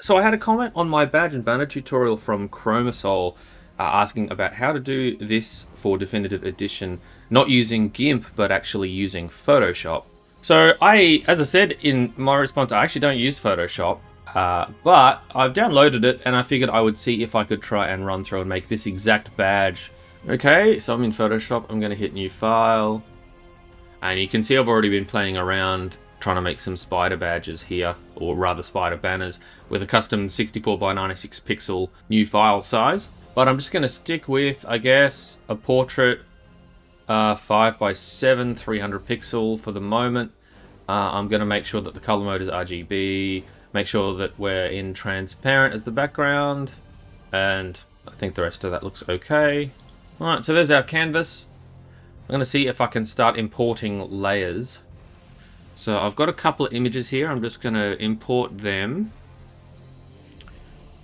So I had a comment on my badge and banner tutorial from Chromasoul asking about how to do this for Definitive Edition, not using GIMP, but actually using Photoshop. So as I said in my response, I actually don't use Photoshop, but I've downloaded it and I figured I would see if I could try and run through and make this exact badge. Okay, so I'm in Photoshop, I'm going to hit New File, and you can see I've already been playing around trying to make some spider badges here, or rather spider banners, with a custom 64 by 96 pixel new file size. But I'm just going to stick with, I guess, a portrait 5 by 7, 300 pixel for the moment. I'm going to make sure that the color mode is RGB, make sure that we're in transparent as the background, and I think the rest of that looks okay. Alright, so there's our canvas. I'm going to see if I can start importing layers. So I've got a couple of images here. I'm just going to import them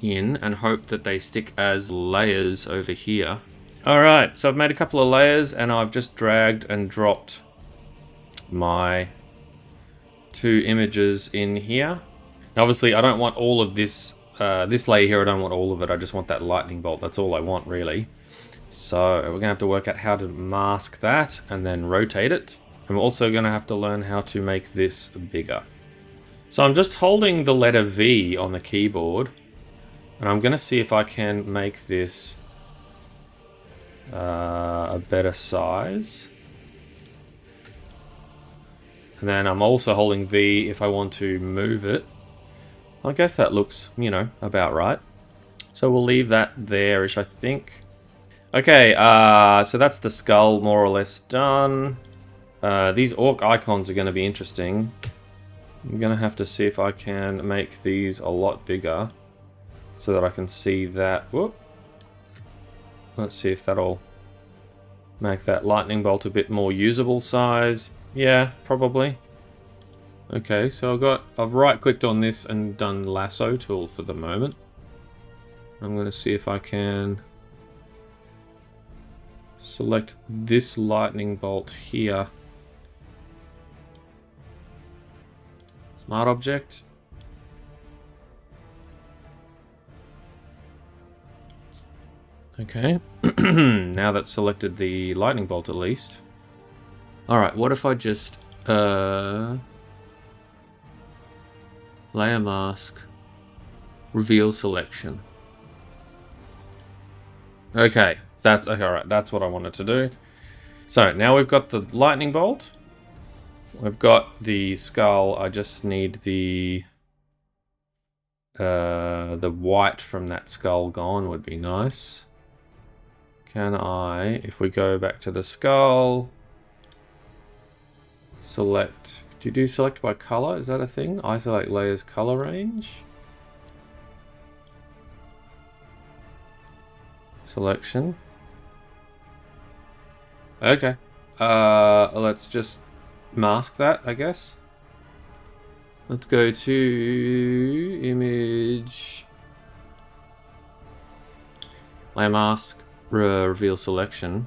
in and hope that they stick as layers over here. Alright, so I've made a couple of layers and I've just dragged and dropped my two images in here. Now, obviously, I don't want all of this, this layer here, I don't want all of it. I just want that lightning bolt. That's all I want, really. So we're going to have to work out how to mask that and then rotate it. I'm also going to have to learn how to make this bigger. So I'm just holding the letter V on the keyboard, and I'm going to see if I can make this a better size. And then I'm also holding V if I want to move it. I guess that looks, you know, about right. So we'll leave that there-ish, I think. Okay, so that's the skull more or less done. These orc icons are going to be interesting. I'm going to have to see if I can make these a lot bigger so that I can see that. Whoop. Let's see if that'll make that lightning bolt a bit more usable size. Yeah, probably. Okay, so I've right-clicked on this and done lasso tool for the moment. I'm going to see if I can select this lightning bolt here. Smart object. Okay. Now that's selected the lightning bolt at least. Alright, what if I just layer mask, reveal selection. Okay, that's okay, alright, that's what I wanted to do. So now we've got the lightning bolt. We've got the skull. I just need the white from that skull gone would be nice. Can I, if we go back to the skull, select, do you do select by color? Is that a thing? Isolate layers color range. Selection. Okay. Let's just mask that, I guess. Let's go to image, layer mask, reveal selection.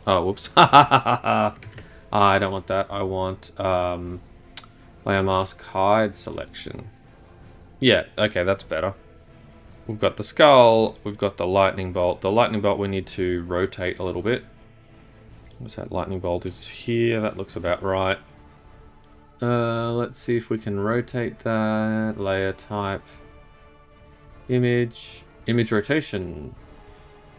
Oh, whoops. I don't want that. I want layer mask hide selection. Yeah, okay, that's better. We've got the skull, we've got the lightning bolt. The lightning bolt we need to rotate a little bit. What's that? Lightning bolt is here. That looks about right. Let's see if we can rotate that. Layer type. Image. Image rotation.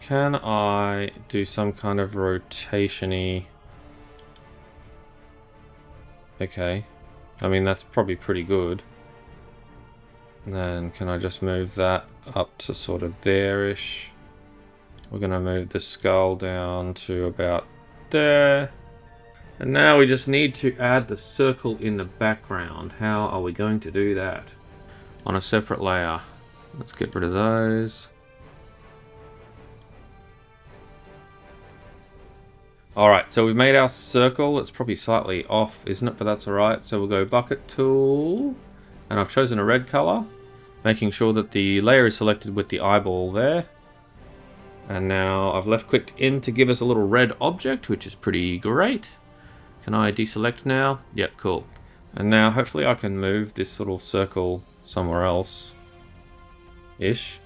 Can I do some kind of rotation-y? Okay. I mean, that's probably pretty good. And then can I just move that up to sort of there-ish? We're going to move the skull down to about there. And now we just need to add the circle in the background. How are we going to do that? On a separate layer. Let's get rid of those. Alright, so we've made our circle. It's probably slightly off, isn't it? But that's alright. So we'll go bucket tool. And I've chosen a red color. Making sure that the layer is selected with the eyeball there. And now I've left clicked in to give us a little red object, which is pretty great. Can I deselect now? Yep, cool. And now hopefully I can move this little circle somewhere else. Ish.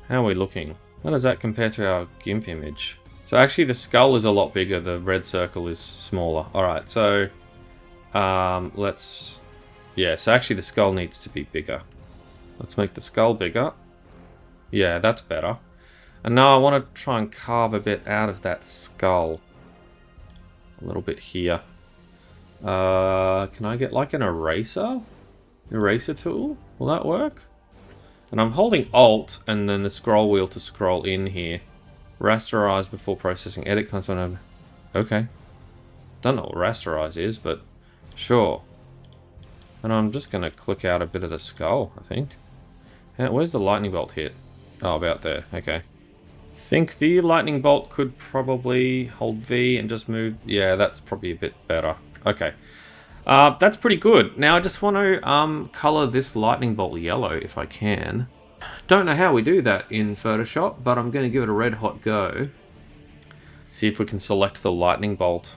How are we looking? How does that compare to our GIMP image? So actually the skull is a lot bigger, the red circle is smaller. Alright, so let's... Yeah, so actually the skull needs to be bigger. Let's make the skull bigger. Yeah, that's better. And now I want to try and carve a bit out of that skull. A little bit here. Can I get like an eraser? Eraser tool? Will that work? And I'm holding Alt and then the scroll wheel to scroll in here. Rasterize before processing. Edit console. Okay. Don't know what rasterize is, but sure. And I'm just going to click out a bit of the skull, I think. Where's the lightning bolt hit? Oh, about there. Okay. Think the lightning bolt could probably hold V and just move. Yeah, that's probably a bit better. Okay. That's pretty good. Now I just want to color this lightning bolt yellow if I can. Don't know how we do that in Photoshop, but I'm going to give it a red hot go. See if we can select the lightning bolt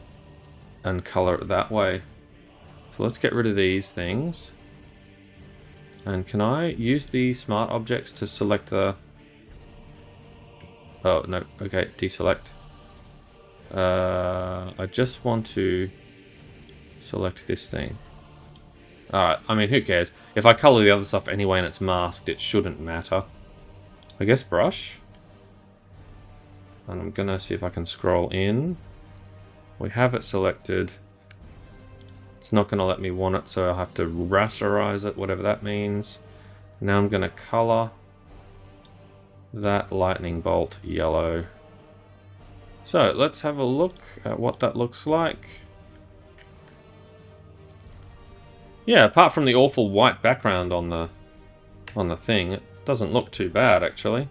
and color it that way. So let's get rid of these things. And can I use the smart objects to select the... Oh, no. Okay, deselect. I just want to select this thing. Alright, I mean, who cares? If I color the other stuff anyway and it's masked, it shouldn't matter. I guess brush. And I'm gonna see if I can scroll in. We have it selected. It's not gonna let me want it, so I'll have to rasterize it, whatever that means. Now I'm gonna color that lightning bolt yellow. So let's have a look at what that looks like. Yeah, apart from the awful white background on the thing, it doesn't look too bad actually.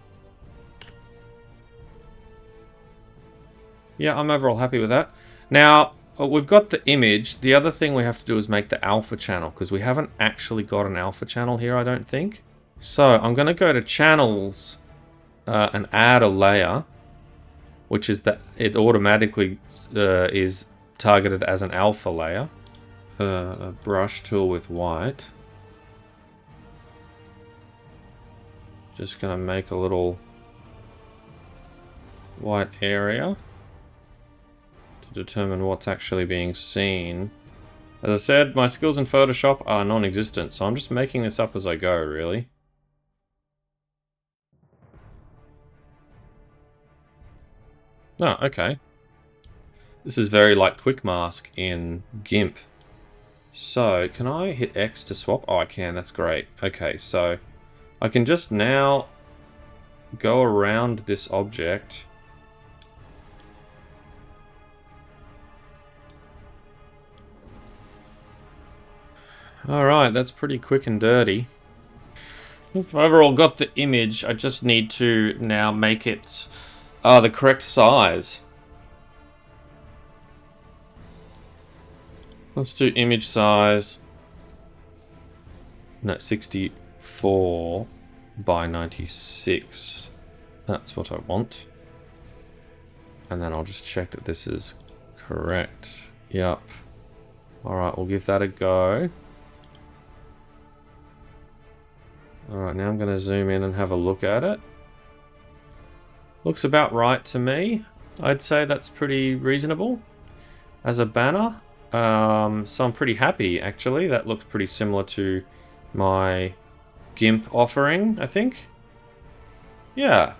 Yeah, I'm overall happy with that. Now, we've got the image. The other thing we have to do is make the alpha channel, because we haven't actually got an alpha channel here, I don't think. So I'm going to go to channels and add a layer, which is that it automatically is targeted as an alpha layer. A brush tool with white. Just going to make a little white area to determine what's actually being seen. As I said, my skills in Photoshop are non-existent, so I'm just making this up as I go, really. Oh, okay. This is very like quick mask in GIMP. So, can I hit X to swap? Oh, I can. That's great. Okay, so I can just now go around this object. Alright, that's pretty quick and dirty. If I've overall got the image, I just need to now make it the correct size. Let's do image size. No, 64 by 96. That's what I want. And then I'll just check that this is correct. Yep. Alright, we'll give that a go. Alright, now I'm going to zoom in and have a look at it. Looks about right to me. I'd say that's pretty reasonable as a banner. So I'm pretty happy, actually. That looks pretty similar to my GIMP offering, I think. Yeah.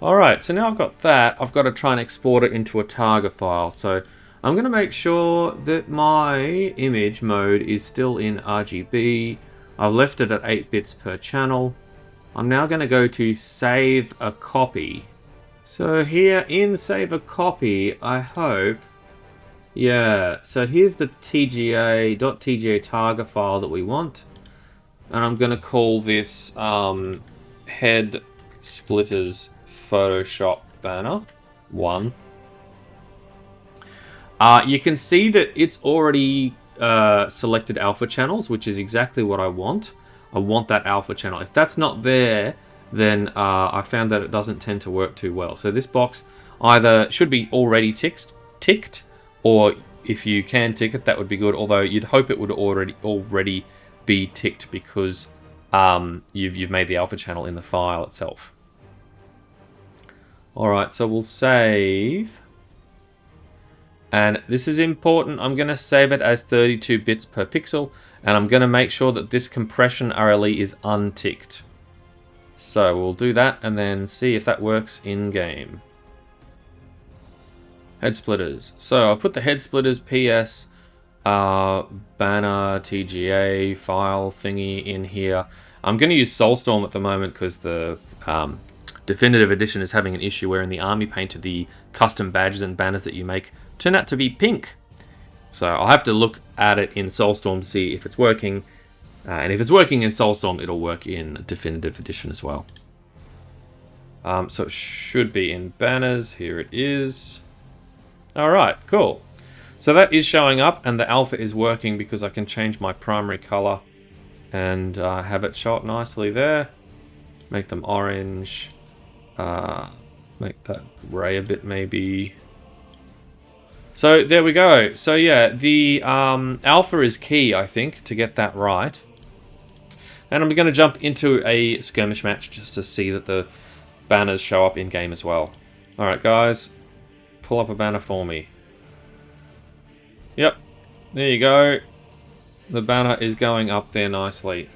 Alright, so now I've got that. I've got to try and export it into a target file. So I'm going to make sure that my image mode is still in RGB. I've left it at 8 bits per channel. I'm now going to go to save a copy. So here in save a copy, I hope... Yeah, so here's the .tga target file that we want. And I'm going to call this head splitters Photoshop banner 1. You can see that it's already selected alpha channels, which is exactly what I want. I want that alpha channel. If that's not there, then I found that it doesn't tend to work too well. So this box either should be already ticked, or if you can tick it, that would be good. Although you'd hope it would already be ticked because you've made the alpha channel in the file itself. Alright, so we'll save. And this is important. I'm going to save it as 32 bits per pixel. And I'm going to make sure that this compression RLE is unticked. So we'll do that and then see if that works in game. Head splitters. So I've put the head splitters PS banner TGA file thingy in here. I'm going to use Soulstorm at the moment because the Definitive Edition is having an issue where in the Army Painter the custom badges and banners that you make turn out to be pink. So I'll have to look at it in Soulstorm to see if it's working. And if it's working in Soulstorm, it'll work in Definitive Edition as well. So it should be in banners. Here it is. Alright, cool. So that is showing up and the alpha is working because I can change my primary color and have it show up nicely there. Make them orange. Make that gray a bit maybe. So there we go. So yeah, the alpha is key, I think, to get that right. And I'm going to jump into a skirmish match just to see that the banners show up in game as well. Alright guys, pull up a banner for me. Yep, there you go. The banner is going up there nicely.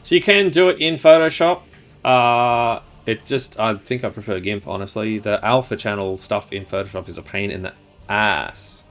So you can do it in Photoshop. I think I prefer GIMP, honestly. The alpha channel stuff in Photoshop is a pain in the ass.